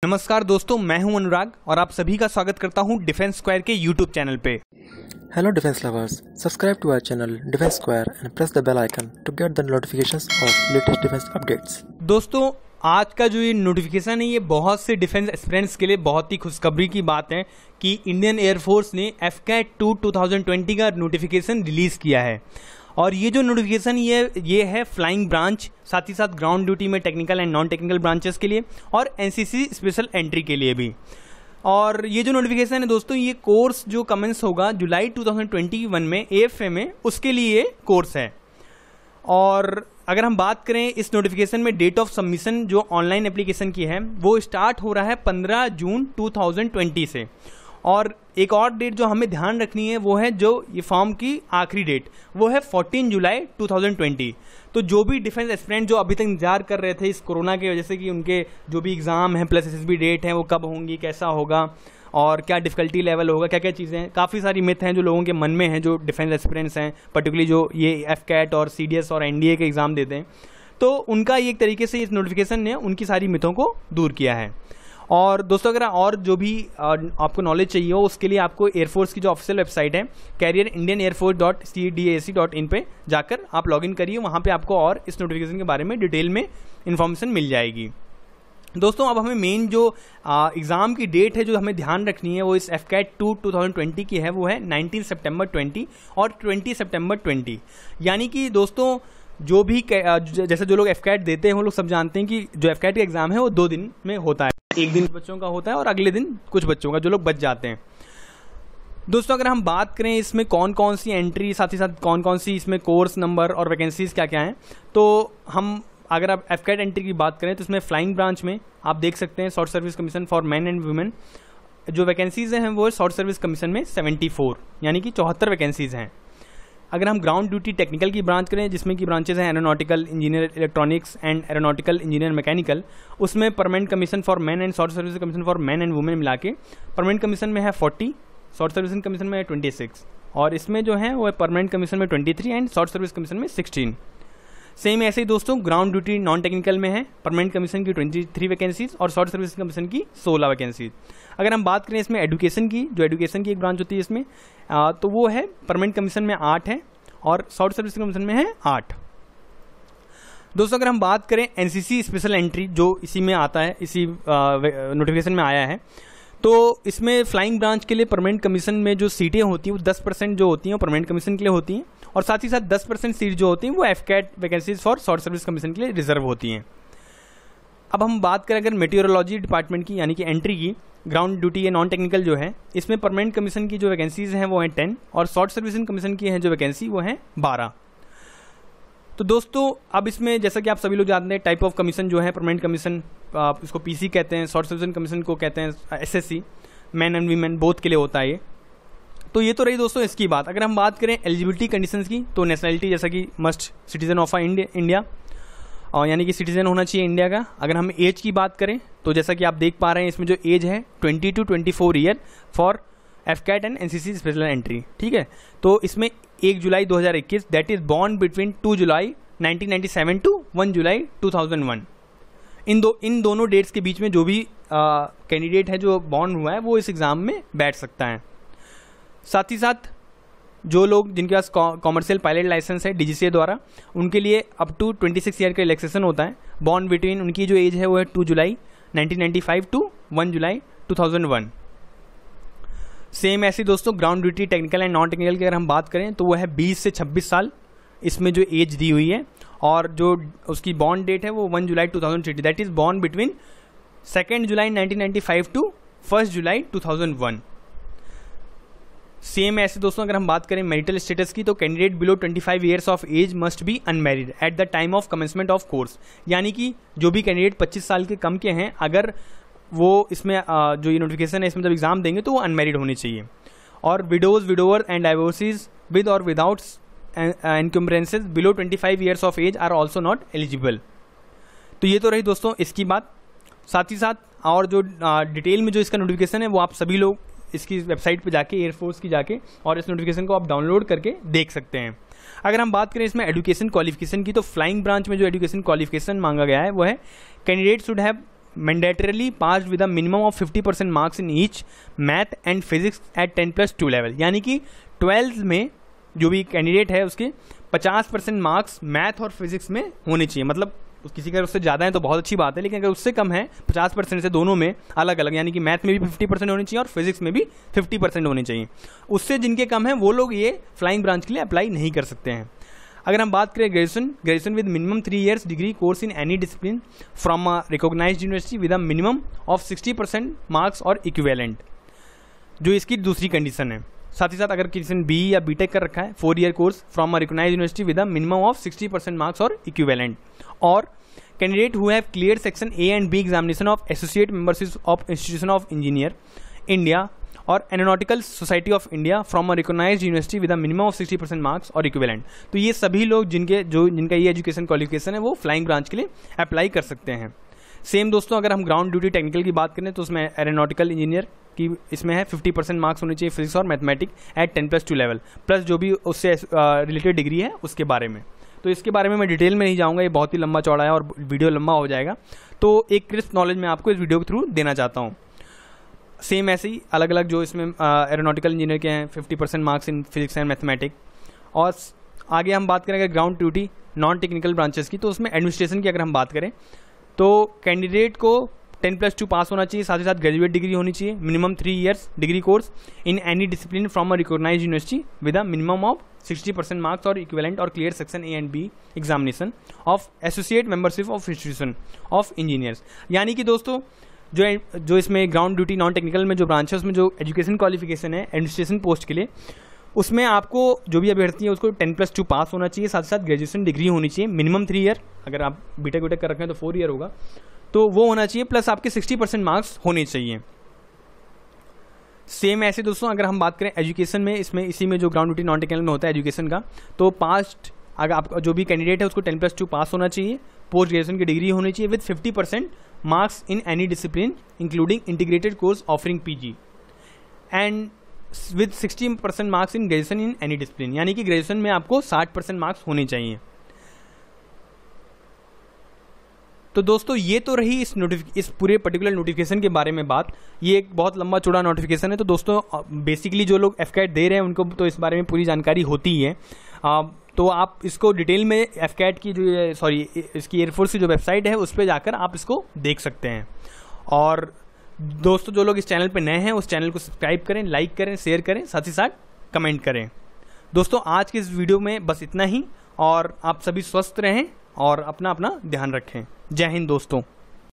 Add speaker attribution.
Speaker 1: नमस्कार दोस्तों, मैं हूं अनुराग और आप सभी का स्वागत करता हूं डिफेंस स्क्वायर के यूट्यूब चैनल पे।
Speaker 2: Hello defense lovers, subscribe to our channel Defense Square and press the bell icon to get the notifications of latest defense updates.
Speaker 1: दोस्तों, आज का जो ये नोटिफिकेशन है ये बहुत से डिफेंस एस्पिरेंट्स के लिए बहुत ही खुशखबरी की बात है कि इंडियन एयरफोर्स ने FCAT-2 2020 का नोटिफिकेशन रिलीज किया है। और ये जो नोटिफिकेशन ये है फ्लाइंग ब्रांच, साथ ही साथ ग्राउंड ड्यूटी में technical and non technical branches के लिए और एनसीसी स्पेशल एंट्री के लिए भी। और ये जो नोटिफिकेशन है दोस्तों, ये कोर्स जो कमेंस होगा जुलाई 2021 में AFA में, उसके लिए कोर्स है। और अगर हम बात करें इस नोटिफिकेशन में डेट ऑफ सबमिशन जो ऑनलाइन एप्लीकेशन की है वो स्टार्ट हो रहा है 15 जून 2020 से। और एक और डेट जो हमें ध्यान रखनी है वो है जो ये फॉर्म की आखिरी डेट वो है 14 जुलाई 2020। तो जो भी डिफेंस एस्पिरेंट जो अभी तक इंतजार कर रहे थे इस कोरोना की वजह से कि उनके जो भी एग्जाम है प्लस SSB डेट है वो कब होंगी, कैसा होगा और क्या डिफिकल्टी लेवल होगा, क्या क्या चीज़ें हैं, काफ़ी सारी मिथ हैं जो लोगों के मन में है जो डिफेंस एस्पिरेंट्स हैं, पर्टिकुलरली जो ये FCAT और CDS और NDA के एग्ज़ाम देते हैं। तो उनका ये एक तरीके से इस नोटिफिकेशन ने उनकी सारी मिथों को दूर किया है। और दोस्तों, अगर और जो भी आपको नॉलेज चाहिए हो उसके लिए आपको एयरफोर्स की जो ऑफिशियल वेबसाइट है careerindianairforce.cdac.in पे जाकर आप लॉगिन करिए, वहाँ पे आपको और इस नोटिफिकेशन के बारे में डिटेल में इन्फॉर्मेशन मिल जाएगी। दोस्तों, अब हमें मेन जो एग्ज़ाम की डेट है जो हमें ध्यान रखनी है वो इस FCAT-2 2020 की है, वो है 19 सितंबर 20 और 20 सितंबर 20। यानी कि दोस्तों जो भी जैसे जो लोग FCAT देते हैं वो लोग सब जानते हैं कि जो FCAT का एग्ज़ाम है वो 2 दिन में होता है। एक दिन बच्चों का होता है और अगले दिन कुछ बच्चों का, जो लोग बच जाते हैं। दोस्तों, अगर हम बात करें इसमें कौन कौन सी एंट्री, साथ ही साथ कौन कौन सी इसमें कोर्स नंबर और वैकेंसीज क्या क्या हैं, तो हम अगर आप FCAT एंट्री की बात करें तो इसमें फ्लाइंग ब्रांच में आप देख सकते हैं short service commission for men and women जो वैकेंसीज हैं वो शॉर्ट सर्विस कमीशन में 74 यानी कि 74 वैकेंसीज हैं। अगर हम ग्राउंड ड्यूटी टेक्निकल की ब्रांच करें जिसमें की ब्रांचेज हैं aeronautical engineer electronics and aeronautical engineer mechanical, उसमें permanent commission for men and short service commission for men and women मिला के परमानेंट कमीशन में है 40, शॉर्ट सर्विस कमीशन में है 26 और इसमें जो है वो है परमानेंट कमीशन में 23 एंड शॉर्ट सर्विस कमीशन में 16। सेम ऐसे ही दोस्तों ग्राउंड ड्यूटी नॉन टेक्निकल में है परमानेंट कमीशन की 23 वैकेंसीज और शॉर्ट सर्विस कमीशन की 16 वैकेंसीज। अगर हम बात करें इसमें एजुकेशन की, जो एजुकेशन की एक ब्रांच होती है इसमें तो वो है परमानेंट कमीशन में 8 है और शॉर्ट सर्विस कमीशन में है 8। दोस्तों, अगर हम बात करें एनसीसी स्पेशल एंट्री जो इसी में आता है, इसी नोटिफिकेशन में आया है, तो इसमें फ्लाइंग ब्रांच के लिए परमानेंट कमीशन में जो सीटें होती हैं वो 10% जो होती हैं वो परमानेंट कमीशन के लिए होती हैं और साथ ही साथ 10% सीट जो होती हैं वो FCAT vacancies for short service commission के लिए रिजर्व होती हैं। अब हम बात करें अगर मेटीरियोलॉजी डिपार्टमेंट की यानी कि एंट्री की, ग्राउंड ड्यूटी या नॉन टेक्निकल जो है, इसमें परमानेंट कमीशन की जो वैकेंसीज हैं वो हैं 10 और शॉर्ट सर्विस कमीशन की है जो वैकेंसी वो है 12। तो दोस्तों, अब इसमें जैसा कि आप सभी लोग जानते हैं टाइप ऑफ कमीशन जो है परमानेंट कमीशन इसको PC कहते हैं, शॉर्ट सर्विस कमीशन को कहते हैं SSC, man and women both के लिए होता है ये। तो ये तो रही दोस्तों इसकी बात। अगर हम बात करें एलिजिबिलिटी कंडीशंस की तो नेशनलिटी जैसा कि मस्ट सिटीजन ऑफ इंडिया और यानी कि सिटीजन होना चाहिए इंडिया का। अगर हम एज की बात करें तो जैसा कि आप देख पा रहे हैं इसमें जो एज है 20 to 24 year for FCAT and NCC special entry, ठीक है। तो इसमें 1 जुलाई 2021 दैट इज बॉर्न बिटवीन 2 जुलाई 1997 टू 1 जुलाई 2001। इन दोनों डेट्स के बीच में जो भी कैंडिडेट है जो बॉर्न हुआ है वो इस एग्ज़ाम में बैठ सकता है। साथ ही साथ जो लोग जिनके पास कॉमर्शियल पायलट लाइसेंस है DGCA द्वारा, उनके लिए अप टू 26 ईयर का रिलैक्सेशन होता है। बॉर्न बिटवीन उनकी जो एज है वो है 2 जुलाई 1995 टू 1 जुलाई 2001। सेम ऐसे दोस्तों ground duty technical and non technical की अगर हम बात करें तो वो है 20 से 26 साल इसमें जो एज दी हुई है और जो उसकी बॉर्न डेट है वो 1 जुलाई 2030 दैट इज बॉर्न बिटवीन 2 जुलाई 1995 टू 1 जुलाई 2001। सेम ऐसे दोस्तों अगर हम बात करें मैरिटल स्टेटस की तो candidate below 25 years of age must be unmarried at the time of commencement of course, यानी कि जो भी कैंडिडेट 25 साल के कम के हैं अगर वो इसमें जो ये नोटिफिकेशन है इसमें जब एग्जाम देंगे तो वो अनमैरिड होनी चाहिए। और widows, widower and divorcees with और without encumbrances below 25 years of age are also not eligible. तो ये तो रही दोस्तों इसकी बात। साथ ही साथ और जो डिटेल में जो इसका नोटिफिकेशन है वो आप सभी लोग इसकी वेबसाइट पे जाके एयरफोर्स की जाके और इस नोटिफिकेशन को आप डाउनलोड करके देख सकते हैं। अगर हम बात करें इसमें एजुकेशन क्वालिफिकेशन की तो फ्लाइंग ब्रांच में जो एजुकेशन क्वालिफिकेशन मांगा गया है वो है candidate should have mandatorily pass with a minimum of 50% marks in each math and physics at 10+2 level. यानी कि 12th में जो भी कैंडिडेट है उसके 50% मार्क्स मैथ और फिजिक्स में होने चाहिए। मतलब किसी का उससे ज़्यादा है तो बहुत अच्छी बात है, लेकिन अगर उससे कम है 50% से दोनों में अलग अलग, यानी कि मैथ में भी 50% होनी चाहिए और फिजिक्स में भी 50% होनी चाहिए। उससे जिनके कम है वो लोग ये फ्लाइंग ब्रांच के लिए अप्लाई नहीं कर सकते हैं। अगर हम बात करें graduation with minimum 3 years degree course in any discipline from a recognised university with a minimum of 60% marks और इक्विवेलेंट, जो इसकी दूसरी कंडीशन है। साथ ही साथ अगर किसी ने BE या BTech कर रखा है 4 year course from a recognised university with a minimum of 60% marks और इक्विवेलेंट, और candidate who have clear section A and B examination of associate membership of institution of engineer India और aeronautical society of India from a recognised university with a minimum of 60% marks और equivalent. तो ये सभी लोग जिनका ये education qualification है वो फ्लाइंग ब्रांच के लिए अप्लाई कर सकते हैं। सेम दोस्तों अगर हम ग्राउंड ड्यूटी टेक्निकल की बात करें तो उसमें एरोनॉटिकल इंजीनियर की इसमें है 50% मार्क्स होने चाहिए फिजिक्स और मैथमेटिक्स एट 10+2 लेवल, प्लस जो भी उससे रिलेटेड डिग्री है उसके बारे में। तो इसके बारे में मैं डिटेल में नहीं जाऊँगा, ये बहुत ही लंबा चौड़ा है और वीडियो लंबा हो जाएगा, तो एक क्रिस्प नॉलेज मैं आपको इस वीडियो के थ्रू देना चाहता हूँ। सेम ऐसे ही अलग अलग जो इसमें एरोनॉटिकल इंजीनियर के हैं 50% marks in physics and mathematics. और आगे हम बात करेंगे ground duty non technical branches की, तो उसमें एडमिनिस्ट्रेशन की अगर हम बात करें तो कैंडिडेट को 10+2 पास होना चाहिए, साथ ही साथ ग्रेजुएट डिग्री होनी चाहिए, minimum 3 years degree course in any discipline from a recognised university with a minimum of 60% marks और इक्विवेलेंट और clear section A and B examination of associate membership of institution of engineers. यानी कि दोस्तों जो इसमें ground duty non technical में जो branch है उसमें जो एजुकेशन क्वालिफिकेशन है एडमिनिस्ट्रेशन पोस्ट के लिए, उसमें आपको जो भी अभ्यर्थी है उसको 10+2 पास होना चाहिए, साथ ही साथ ग्रेजुएशन डिग्री होनी चाहिए, मिनिमम 3 year, अगर आप बीटेक कर रखे हैं तो 4 year होगा, तो वो होना चाहिए, प्लस आपके 60% मार्क्स होने चाहिए। सेम ऐसे दोस्तों अगर हम बात करें एजुकेशन में, इसमें इसी में जो ग्राउंड ड्यूटी नॉन टेक्निकल में होता है एजुकेशन का, तो पास्ट अगर आपका जो भी कैंडिडेट है उसको 10+2 पास होना चाहिए, पोस्ट ग्रेजुएशन की डिग्री होनी चाहिए with 50% marks in any discipline including integrated course offering PG and with 60% marks in graduation in any discipline. यानी कि ग्रेजुएशन में आपको 60% मार्क्स होने चाहिए। तो दोस्तों ये तो रही इस पूरे पर्टिकुलर नोटिफिकेशन के बारे में बात। ये एक बहुत लंबा चौड़ा नोटिफिकेशन है, तो दोस्तों बेसिकली जो लोग FCAT दे रहे हैं उनको तो इस बारे में पूरी जानकारी होती ही है। तो आप इसको डिटेल में FCAT की इसकी एयरफोर्स की जो वेबसाइट है उस पर जाकर आप इसको देख सकते हैं। और दोस्तों जो लोग इस चैनल पे नए हैं उस चैनल को सब्सक्राइब करें, लाइक करें, शेयर करें, साथ ही साथ कमेंट करें। दोस्तों आज के इस वीडियो में बस इतना ही, और आप सभी स्वस्थ रहें और अपना ध्यान रखें। जय हिंद दोस्तों।